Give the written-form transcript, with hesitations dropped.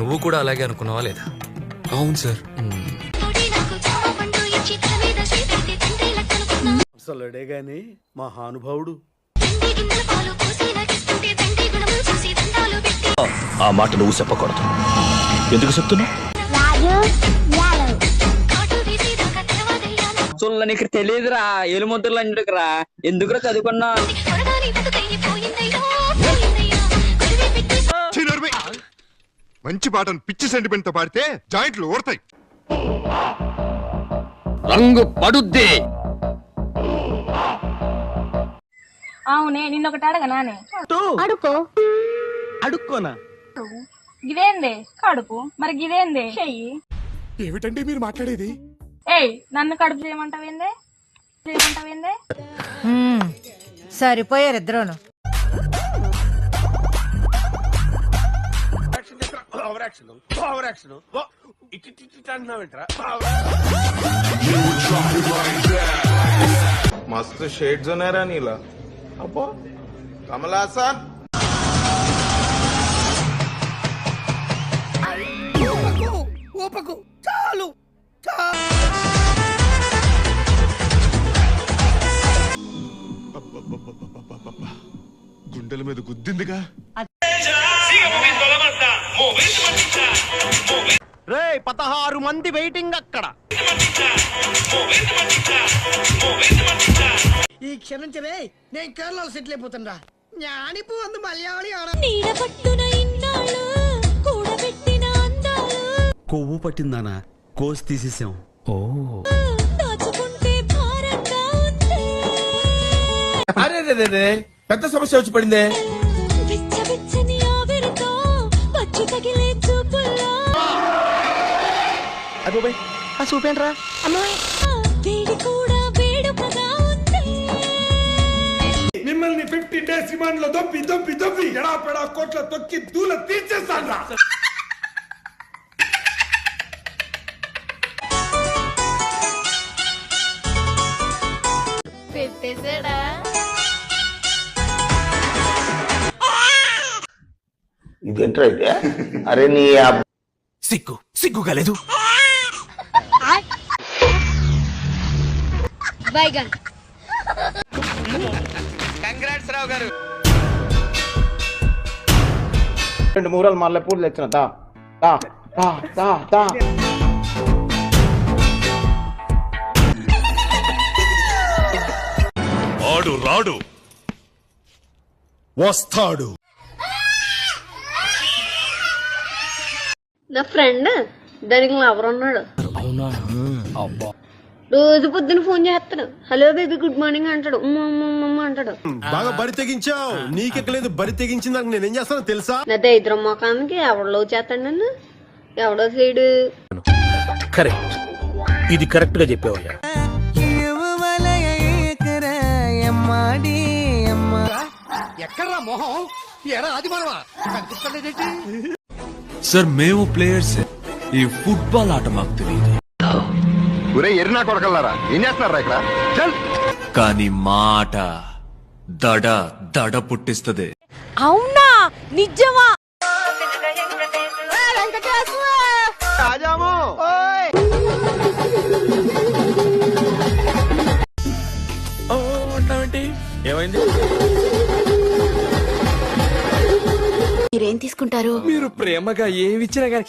నువ్వు కూడా అలాగే అనుకున్నావా లేదా? అవును సార్. అసలుడే గాని మహానుభావుడు. ఆ మాట నువ్వు చెప్పకూడదు. ఎందుకు చెప్తున్నావు? నీకు తెలియదురా, ఏలుముద్రలు అన్నిటికిరా. ఎందుకురా చదువుకున్నా? మంచి పాటను పిచ్చి సెంటిమెంట్ తో పాడితే జాయింట్లు ఓడతాయి. రంగు పడుద్ది. అవునే, నిన్నొకటి అడగనానే. అడుక్కోనా? గిదేందే కడుపు, మరి గిదేందే చెయ్యి. ఏమిటండి మీరు మాట్లాడేది? ఏయ్, నన్ను కడుపు చేయమంటావేందే? సరిపోయారు ఇద్దరును. मस्त शेड जो नाही राणीला अप्पो कमला असा చాలు. గుండెల మీద గుద్దిందిగా. రే 16 మంది వెయిటింగ్ అక్కడ. ఈ క్షమించరే, నేను కేరళలో సెటిల్ అయిపోతున్నా. జ్ఞానిపు అందు మలయాళి కొవ్వు పట్టిందానా? కోసి తీసేసాం. अरे रे रे रे పెద్ద సమస్య వచ్చి పడిందే. అబ్బోయ్, ఆ చూపేంట్రా మిమ్మల్ని 50 డేస్ రిమాండ్ లో దొబ్బి దొబ్బి దొబ్బి ఎడా పెడా కోట్ల తొక్కి దూల తీర్చేస్తాను. పెట్టేసాడా? ఇదేంట్రా అయితే? అరే నీ సిగ్గుగా లేదు. బైగన్. కంగ్రాట్స్ రావు గారు. 2 మూరలు మల్లె పూలు తెచ్చిన తా తా తా తా తా. ఆడు రాడు, వస్తాడు. నా ఫ్రెండ్, దానికి లవర్ ఉన్నాడు. అవునా? రోజు పొద్దున ఫోన్ చేస్తాడు. హలో బేబీ గుడ్ మార్నింగ్ అంటాడు. అంటాడు. బాగా బరి తెగించావు. నీకెక్కలేదు, బరి తెగించింది. నేనేం చేస్తానో తెలుసా? నా దైద్రం మొఖానికి ఎవడో చేస్తాడు నన్ను, ఎవడో సైడు. కరెక్ట్, ఇది కరెక్ట్ గా చెప్పావయ్యా. ఎక్కడ్రా మొహం? ఎరా అది మనవా కనిపిస్తలేదేంటి? సార్ మేము ప్లేయర్స్. ఈ ఫుట్బాల్ ఆట మాకు తెలియదు. ఒరే ఎర్నా కొడకల్లారా, ఏం చేస్తున్నారా ఇక్కడ? చల్. కానీ మాట దడ దడ పుట్టిస్తది. అవునా? నిజమా? ఏమైంది? మీరేం తీసుకుంటారు? మీరు ప్రేమగా ఏమిచ్చినా కానీ